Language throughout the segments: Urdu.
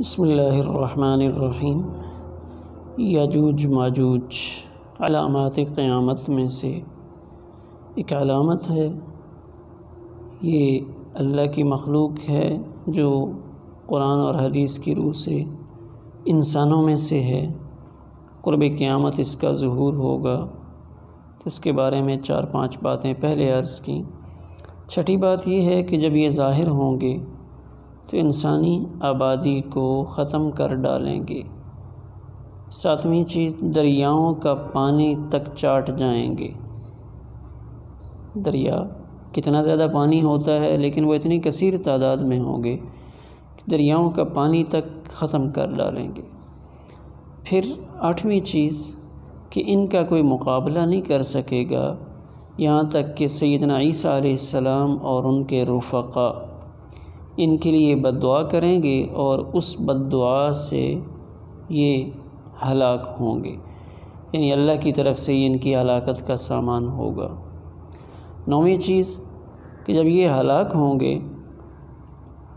بسم اللہ الرحمن الرحیم۔ یاجوج ماجوج علامات قیامت میں سے ایک علامت ہے۔ یہ اللہ کی مخلوق ہے جو قرآن اور حدیث کی روح سے انسانوں میں سے ہے۔ قرب قیامت اس کا ظہور ہوگا، تو اس کے بارے میں 4-5 باتیں پہلے عرض کی۔ چھٹی بات یہ ہے کہ جب یہ ظاہر ہوں گے تو انسانی آبادی کو ختم کر ڈالیں گے۔ 7ویں چیز، دریاؤں کا پانی تک چاٹ جائیں گے۔ دریا کتنا زیادہ پانی ہوتا ہے، لیکن وہ اتنی کثیر تعداد میں ہوں گے کہ دریاؤں کا پانی تک ختم کر ڈالیں گے۔ پھر 8ویں چیز کہ ان کا کوئی مقابلہ نہیں کر سکے گا، یہاں تک کہ سیدنا عیسیٰ علیہ السلام اور ان کے رفقا ان کے لیے بد دعا کریں گے، اور اس بد دعا سے یہ ہلاک ہوں گے، یعنی اللہ کی طرف سے ان کی ہلاکت کا سامان ہوگا۔ 9ویں چیز کہ جب یہ ہلاک ہوں گے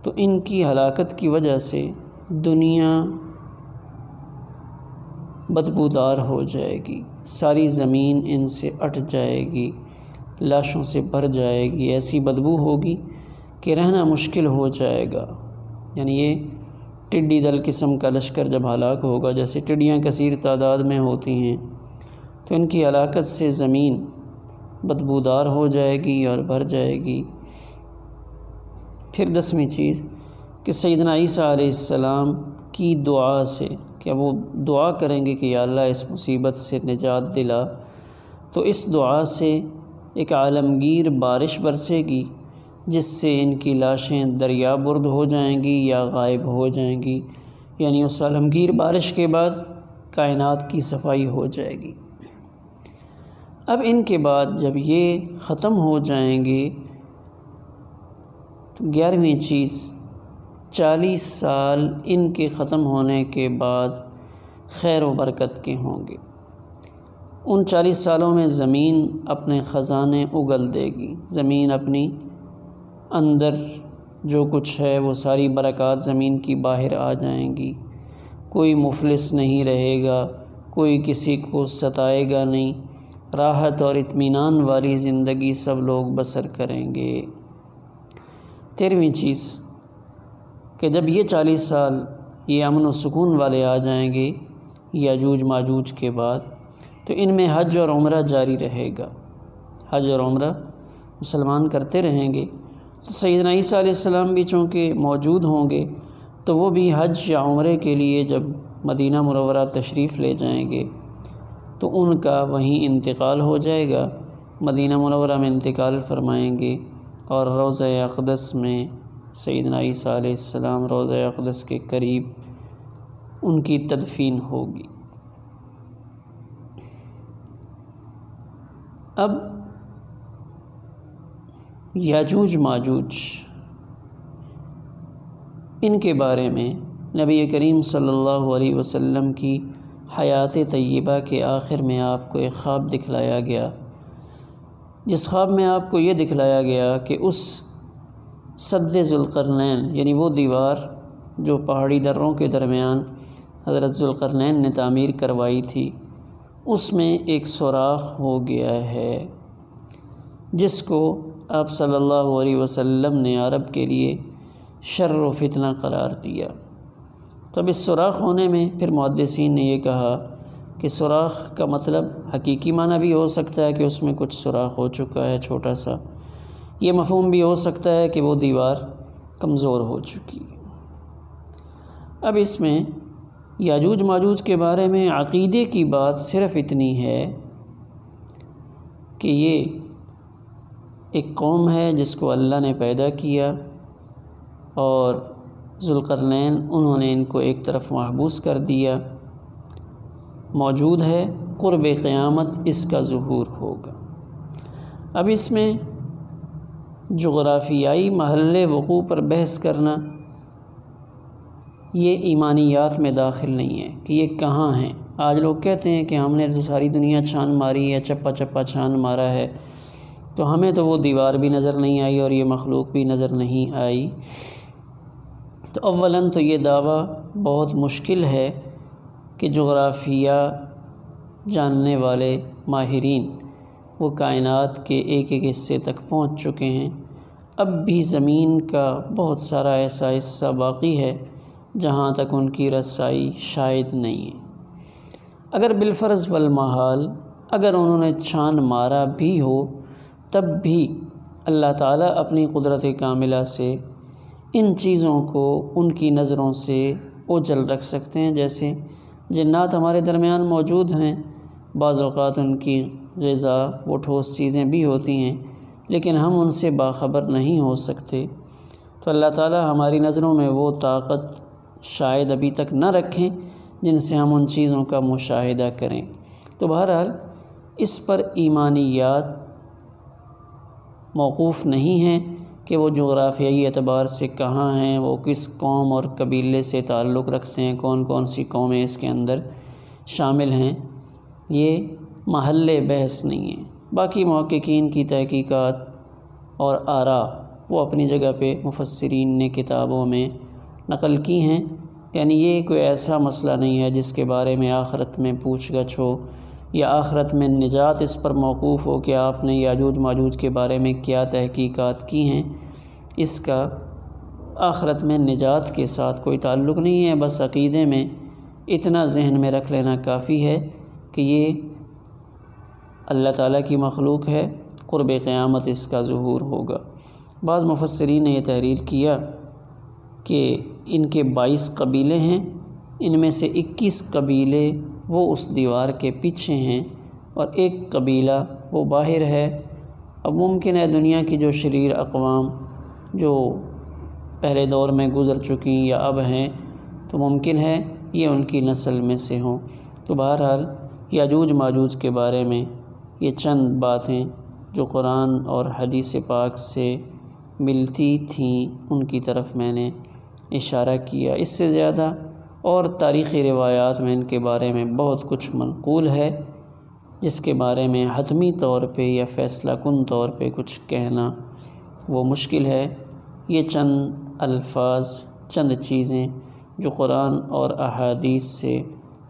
تو ان کی ہلاکت کی وجہ سے دنیا بدبودار ہو جائے گی، ساری زمین ان سے اٹھ جائے گی، لاشوں سے بھر جائے گی، ایسی بدبو ہوگی کہ رہنا مشکل ہو جائے گا۔ یعنی یہ ٹڈی دل قسم کا لشکر جب ہلاک ہوگا، جیسے ٹڈیاں کثیر تعداد میں ہوتی ہیں، تو ان کی ہلاکت سے زمین بدبودار ہو جائے گی اور بھر جائے گی۔ پھر 10ویں چیز کہ سیدنا عیسیٰ علیہ السلام کی دعا سے، کہ وہ دعا کریں گے کہ یا اللہ اس مصیبت سے نجات دلا، تو اس دعا سے ایک عالمگیر بارش برسے گی، جس سے ان کی لاشیں دریا برد ہو جائیں گی یا غائب ہو جائیں گی، یعنی اس عالمگیر بارش کے بعد کائنات کی صفائی ہو جائے گی۔ اب ان کے بعد جب یہ ختم ہو جائیں گے تو 11ویں چیز 40 سال ان کے ختم ہونے کے بعد خیر و برکت کے ہوں گے۔ ان 40 سالوں میں زمین اپنے خزانے اگل دے گی، زمین اپنی اندر جو کچھ ہے وہ ساری برکات زمین کی باہر آ جائیں گی، کوئی مفلس نہیں رہے گا، کوئی کسی کو ستائے گا نہیں، راحت اور اطمینان والی زندگی سب لوگ بسر کریں گے۔ 13ویں چیز کہ جب یہ 40 سال یہ امن و سکون والے آ جائیں گے یاجوج ماجوج کے بعد، تو ان میں حج اور عمرہ جاری رہے گا۔ حج اور عمرہ مسلمان کرتے رہیں گے، تو سیدنا عیسیٰ علیہ السلام بھی چونکہ موجود ہوں گے، تو وہ بھی حج یا عمرے کے لیے جب مدینہ منورہ تشریف لے جائیں گے تو ان کا وہیں انتقال ہو جائے گا، مدینہ منورہ میں انتقال فرمائیں گے، اور روضہ اقدس میں سیدنا عیسیٰ علیہ السلام روضہ اقدس کے قریب ان کی تدفین ہوگی۔ اب یاجوج ماجوج ان کے بارے میں نبی کریم صلی اللہ علیہ وسلم کی حیات طیبہ کے آخر میں آپ کو ایک خواب دکھلایا گیا، جس خواب میں آپ کو یہ دکھلایا گیا کہ اس سد ذوالقرنین، یعنی وہ دیوار جو پہاڑی دروں کے درمیان حضرت ذوالقرنین نے تعمیر کروائی تھی، اس میں ایک سوراخ ہو گیا ہے، جس کو آپ صلی اللہ علیہ وسلم نے عرب کے لیے شر و فتنہ قرار دیا۔ تو اب اس سوراخ ہونے میں پھر محدثین نے یہ کہا کہ سوراخ کا مطلب حقیقی معنی بھی ہو سکتا ہے کہ اس میں کچھ سوراخ ہو چکا ہے چھوٹا سا، یہ مفہوم بھی ہو سکتا ہے کہ وہ دیوار کمزور ہو چکی۔ اب اس میں یاجوج ماجوج کے بارے میں عقیدے کی بات صرف اتنی ہے کہ یہ ایک قوم ہے جس کو اللہ نے پیدا کیا، اور ذوالقرنین انہوں نے ان کو ایک طرف محبوس کر دیا، موجود ہے، قرب قیامت اس کا ظہور ہوگا۔ اب اس میں جغرافیائی محل وقوع پر بحث کرنا یہ ایمانیات میں داخل نہیں ہے کہ یہ کہاں ہیں۔ آج لوگ کہتے ہیں کہ ہم نے تو ساری دنیا چھان ماری ہے، چپا چپا چھان مارا ہے، تو ہمیں تو وہ دیوار بھی نظر نہیں آئی اور یہ مخلوق بھی نظر نہیں آئی۔ تو اولاً تو یہ دعویٰ بہت مشکل ہے کہ جغرافیہ جاننے والے ماہرین وہ کائنات کے ایک ایک حصے تک پہنچ چکے ہیں، اب بھی زمین کا بہت سارا ایسا حصہ باقی ہے جہاں تک ان کی رسائی شاید نہیں ہے۔ اگر بالفرض والمحال اگر انہوں نے چھان مارا بھی ہو، تب بھی اللہ تعالیٰ اپنی قدرت کاملہ سے ان چیزوں کو ان کی نظروں سے اوجھل رکھ سکتے ہیں۔ جیسے جنات ہمارے درمیان موجود ہیں، بعض اوقات ان کی غذا وہ ٹھوس چیزیں بھی ہوتی ہیں، لیکن ہم ان سے باخبر نہیں ہو سکتے۔ تو اللہ تعالیٰ ہماری نظروں میں وہ طاقت شاید ابھی تک نہ رکھیں جن سے ہم ان چیزوں کا مشاہدہ کریں۔ تو بہرحال اس پر ایمانیات موقوف نہیں ہیں کہ وہ جغرافیائی اعتبار سے کہاں ہیں، وہ کس قوم اور قبیلے سے تعلق رکھتے ہیں، کون کون سی قومیں اس کے اندر شامل ہیں، یہ محل بحث نہیں ہے۔ باقی محققین کی تحقیقات اور آراء وہ اپنی جگہ پہ مفسرین نے کتابوں میں نقل کی ہیں، یعنی یہ کوئی ایسا مسئلہ نہیں ہے جس کے بارے میں آخرت میں پوچھ گچھ ہو یا آخرت میں نجات اس پر موقوف ہو کہ آپ نے یاجوج ماجوج کے بارے میں کیا تحقیقات کی ہیں۔ اس کا آخرت میں نجات کے ساتھ کوئی تعلق نہیں ہے، بس عقیدے میں اتنا ذہن میں رکھ لینا کافی ہے کہ یہ اللہ تعالیٰ کی مخلوق ہے، قرب قیامت اس کا ظہور ہوگا۔ بعض مفسرین نے یہ تحریر کیا کہ ان کے 22 قبیلے ہیں، ان میں سے 21 قبیلے وہ اس دیوار کے پیچھے ہیں اور ایک قبیلہ وہ باہر ہے۔ اب ممکن ہے دنیا کی جو شریر اقوام جو پہلے دور میں گزر چکی یا اب ہیں، تو ممکن ہے یہ ان کی نسل میں سے ہوں۔ تو بہرحال یاجوج ماجوج کے بارے میں یہ چند باتیں جو قرآن اور حدیث پاک سے ملتی تھیں ان کی طرف میں نے اشارہ کیا۔ اس سے زیادہ اور تاریخی روایات میں ان کے بارے میں بہت کچھ منقول ہے جس کے بارے میں حتمی طور پہ یا فیصلہ کن طور پہ کچھ کہنا وہ مشکل ہے۔ یہ چند الفاظ، چند چیزیں جو قرآن اور احادیث سے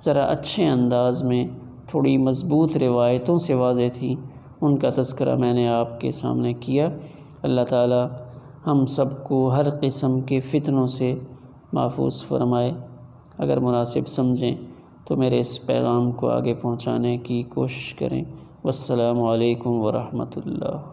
ذرا اچھے انداز میں تھوڑی مضبوط روایتوں سے واضح تھی، ان کا تذکرہ میں نے آپ کے سامنے کیا۔ اللہ تعالی ہم سب کو ہر قسم کے فتنوں سے محفوظ فرمائے۔ اگر مناسب سمجھیں تو میرے اس پیغام کو آگے پہنچانے کی کوشش کریں۔ والسلام علیکم ورحمۃ اللہ۔